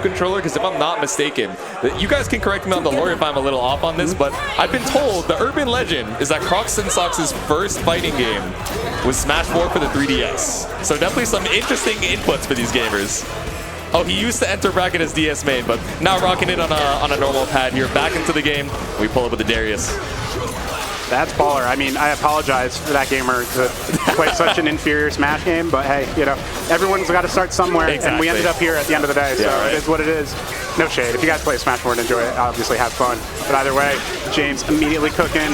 controller, because if I'm not mistaken, you guys can correct me on the lore if I'm a little off on this, but I've been told the urban legend is that Crocs and Sox's first fighting game was Smash 4 for the 3DS. So definitely some interesting inputs for these gamers. Oh, he used to enter bracket as DS main, but now rocking it on a normal pad here. Back into the game, we pull up with the Darius. That's baller. I mean, I apologize for that gamer to play such an inferior Smash game, but hey, you know, everyone's got to start somewhere, and we ended up here at the end of the day, so right. It is what it is. No shade. If you guys play Smash 4 and enjoy it, obviously have fun. But either way, James immediately cooking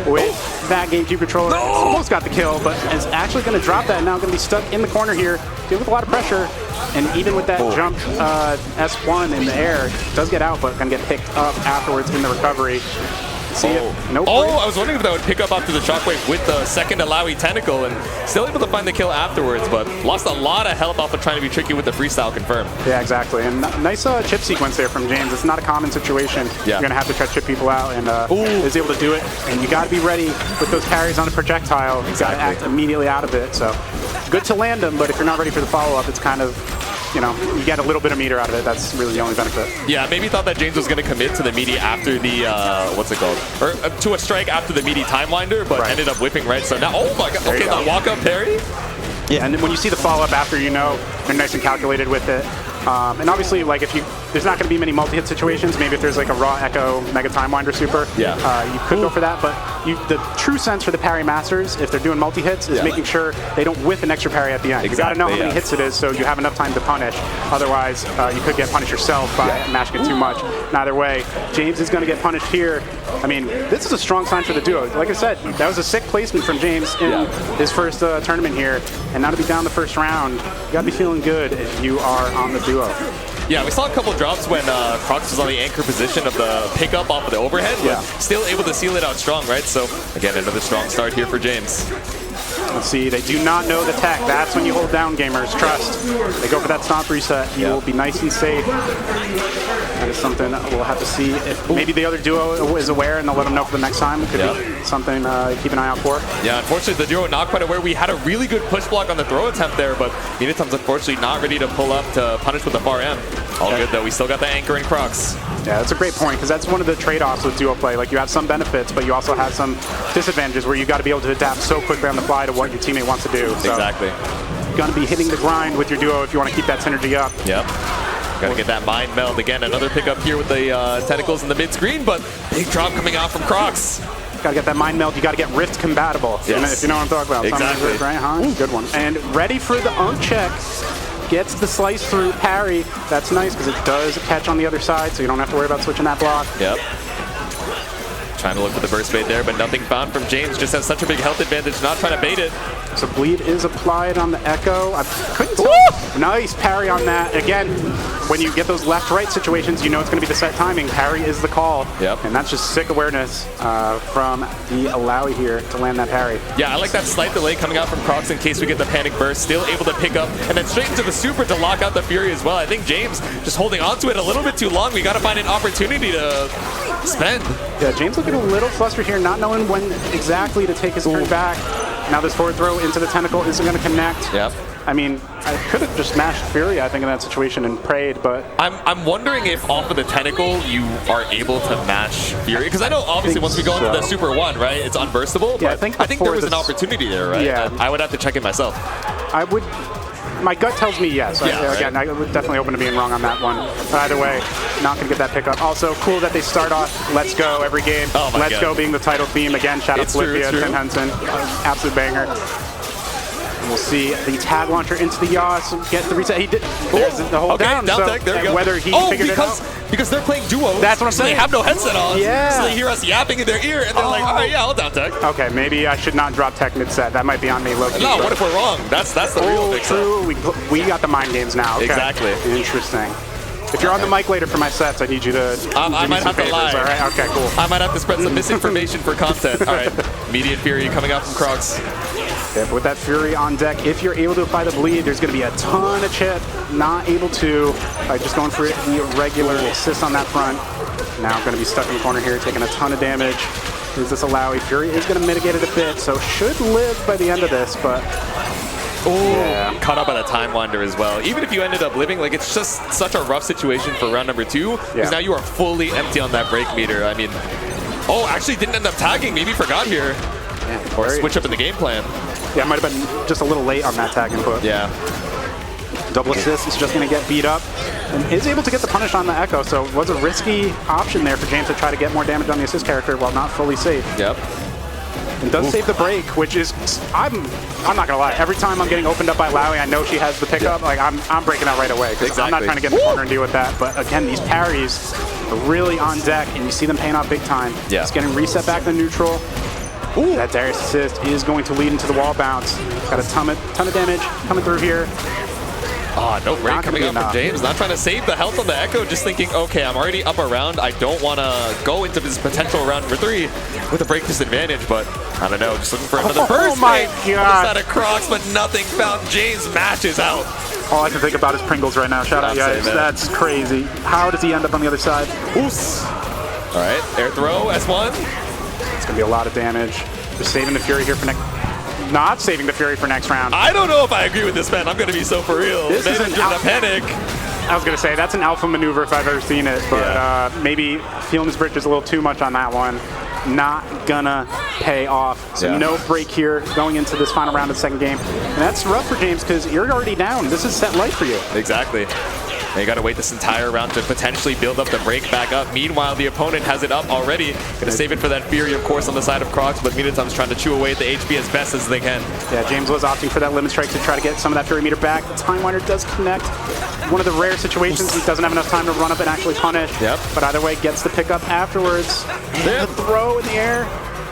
with that GameCube controller. No! Almost got the kill, but is actually going to drop that. Now going to be stuck in the corner here, dealing with a lot of pressure. And even with that jump S1 in the air, does get out, but going to get picked up afterwards in the recovery. See it. Nope. Oh, I was wondering if that would pick up after the shockwave with the second Illaoi tentacle, and still able to find the kill afterwards, but lost a lot of health off of trying to be tricky with the freestyle confirm. Yeah, exactly. And nice chip sequence there from James. It's not a common situation. Yeah. You're going to have to try to chip people out, and is able to do it. And you got to be ready with those carries on a projectile. You got to act immediately out of it. So good to land them, but if you're not ready for the follow-up, it's kind of, you know, you get a little bit of meter out of it. That's really the only benefit. Yeah, maybe thought that James was going to commit to the meaty after the, what's it called? Or to a strike after the meaty time winder, but ended up whipping right. So now, oh my god, okay, the walk-up parry? Yeah, and then when you see the follow-up after, you know, they're nice and calculated with it. And obviously, like, if you, there's not going to be many multi-hit situations. Maybe if there's like a raw Ekko Mega Time Winder super, you could go for that. But the true sense for the parry masters, if they're doing multi-hits, is making sure they don't whiff an extra parry at the end. You got to know how many hits it is, so you have enough time to punish. Otherwise, you could get punished yourself by mashing it too much. Either way, James is going to get punished here. I mean, this is a strong sign for the duo. Like I said, that was a sick placement from James in his first tournament here. And now to be down the first round, you got to be feeling good if you are on the duo. Yeah, we saw a couple drops when Crocs was on the anchor position of the pickup off of the overhead, but still able to seal it out strong, right? So, again, another strong start here for James. Let's see, they do not know the tech. That's when you hold down, gamers. Trust. They go for that stomp reset. You will be nice and safe. That is something we'll have to see if maybe the other duo is aware and they'll let them know for the next time. It could be something to keep an eye out for. Yeah, unfortunately, the duo not quite aware. We had a really good push block on the throw attempt there, but minatums unfortunately not ready to pull up to punish with the far M. All good, though. We still got the anchor in Crocs. Yeah, that's a great point, because that's one of the trade-offs with duo play. Like, you have some benefits, but you also have some disadvantages where you got to be able to adapt so quickly on the fly to what your teammate wants to do. So exactly. You're going to be hitting the grind with your duo if you want to keep that synergy up. Yep. Got to get that mind meld. Again, another pickup here with the tentacles in the mid-screen, but big drop coming out from Crocs. Got to get that mind meld. You got to get rift compatible. Yes. If you know what I'm talking about. Exactly. Rift, right, huh? Good one. And ready for the check. Gets the slice through parry. That's nice because it does catch on the other side, so you don't have to worry about switching that block. Yep. Trying to look for the burst bait there, but nothing found from James. Just has such a big health advantage, not trying to bait it. So bleed is applied on the Ekko. I couldn't tell. Nice parry on that. Again, when you get those left-right situations, you know it's going to be the set timing. Parry is the call. Yep. And that's just sick awareness from the Illaoi here to land that parry. Yeah, I like that slight delay coming out from Crocs in case we get the panic burst. Still able to pick up, and then straight into the super to lock out the Fury as well. I think James just holding on to it a little bit too long. We got to find an opportunity to spend. Yeah, James looking a little flustered here, not knowing when exactly to take his turn back. Now this forward throw into the tentacle isn't going to connect. Yep. I mean, I could have just mashed Fury, I think, in that situation and prayed, but... I'm wondering if off of the tentacle you are able to mash Fury, because I know obviously once we go into the Super 1, right, it's unburstable, yeah, but I think there was an opportunity there, right? Yeah. I would have to check it myself. I would... My gut tells me yes. Yeah, again, I would definitely open to being wrong on that one. But either way, not going to get that pickup. Also, cool that they start off Let's Go every game. Oh my Let's God. Go being the title theme. Again, shout out to Olivia, Tim Henson. Absolute banger. And we'll see the tag launcher into the Yas. Get the reset. He did. There's the hold down. Down so tech, there we go. Whether he figured it out. Because they're playing duos. That's what I'm saying. They have no headset on. Yeah. So they hear us yapping in their ear, and they're like, all right, yeah, I'll down tech. Okay, maybe I should not drop tech mid-set. That might be on me, low-key. No, what if we're wrong? That's the real mix-up. True. We got the mind games now. Okay. Exactly. Interesting. If you're on the mic later for my sets, I need you to I might have to lie. All right? Okay, cool. I might have to spread some misinformation for content. All right. Immediate Fury coming out from Crocs. Yeah, but with that Fury on deck, if you're able to apply the bleed, there's going to be a ton of chip. Not able to, just going for the regular assist on that front. Now going to be stuck in the corner here, taking a ton of damage. Is this Illaoi? Fury is going to mitigate it a bit, so should live by the end of this, but Oh, caught up on a time wander as well. Even if you ended up living, like, it's just such a rough situation for round number 2, because now you are fully empty on that break meter. I mean, oh, actually didn't end up tagging. Maybe forgot here. Yeah, or switch up in the game plan. Yeah, might have been just a little late on that tag input. Yeah. Double assist is just going to get beat up, and is able to get the punish on the Ekko, so it was a risky option there for James to try to get more damage on the assist character while not fully safe. Yep. And does save the break, which is, I'm not gonna lie, every time I'm getting opened up by Illaoi, I know she has the pickup, like I'm breaking out right away, because I'm not trying to get in the corner and deal with that. But again, these parries are really on deck, and you see them paying off big time. Yeah. Just getting reset back to neutral. Ooh. That Darius assist is going to lead into the wall bounce. Got a ton of damage coming through here. Oh, no break coming up from James. Not trying to save the health on the Ekko, just thinking, okay, I'm already up a round. I don't want to go into this potential round number 3 with a break disadvantage, but I don't know, just looking for another burst. Oh my god. Other side of Crocs, but nothing found. James matches out. All I can think about is Pringles right now. Shout out, guys. That's crazy. How does he end up on the other side? Oos. All right, air throw, S1. It's going to be a lot of damage. Just saving the Fury here for next... Not saving the Fury for next round. I don't know if I agree with this, man. I'm going to be so for real. This is a panic. I was going to say, that's an alpha maneuver if I've ever seen it, but maybe feeling his bridges a little too much on that one. Not gonna pay off. So no break here going into this final round of the second game. And that's rough for James because you're already down. This is set life for you. Exactly. And you got to wait this entire round to potentially build up the break back up. Meanwhile, the opponent has it up already. Going to save it for that Fury, of course, on the side of Crocs, but minatums trying to chew away at the HP as best as they can. Yeah, James was opting for that limit strike to try to get some of that Fury meter back. The Time Winder does connect. One of the rare situations he doesn't have enough time to run up and actually punish. Yep. But either way, gets the pickup afterwards. And the throw in the air.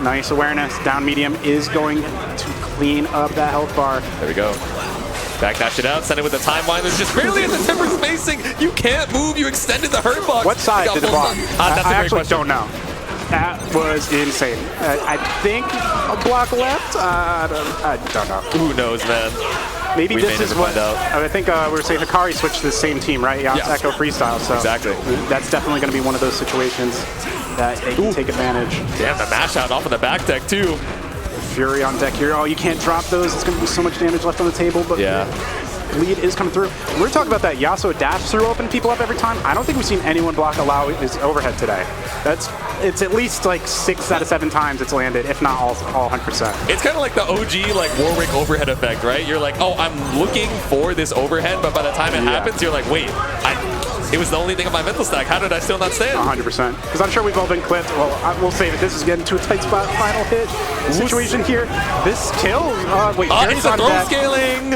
Nice awareness. Down medium is going to clean up that health bar. There we go. Backdash it out, send it with the time line. There's just barely in the timber spacing. You can't move. You extended the hurt box. What side did it block? That's I actually don't know. That was insane. I think a block left. I don't know. Who knows, man? Maybe this is what I think we were saying. Hikari switched to the same team, right? Yeah, it's Ekko freestyle. So exactly. That's definitely going to be one of those situations that they can take advantage. Damn, the mash out off of the back deck too. Fury on deck here. Oh, you can't drop those. It's going to be so much damage left on the table. But lead is coming through. We're talking about that Yasuo dash through open people up every time. I don't think we've seen anyone block Illai's overhead today. It's at least like 6 out of 7 times it's landed, if not all 100%. It's kind of like the OG like Warwick overhead effect, right? You're like, oh, I'm looking for this overhead, but by the time it happens, you're like, wait, it was the only thing on my mental stack. How did I still not stand? 100%. Because I'm sure we've all been clipped. Well, we'll save it. This is getting to a tight spot. Final hit situation here. This kills. Wait, it's a throw scaling.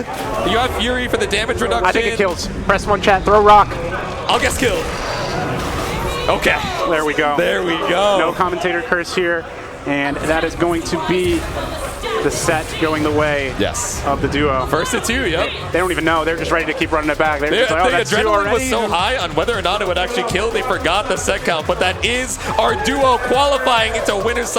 You have Fury for the damage reduction. I think it kills. Press 1 chat. Throw rock. I'll guess kill. Okay. There we go. There we go. No commentator curse here. And that is going to be the set going the way of the duo. First to 2, yep. They don't even know. They're just ready to keep running it back. They're just like, oh, that's 2 already. The adrenaline was so high on whether or not it would actually kill. They forgot the set count, but that is our duo qualifying into winner's side.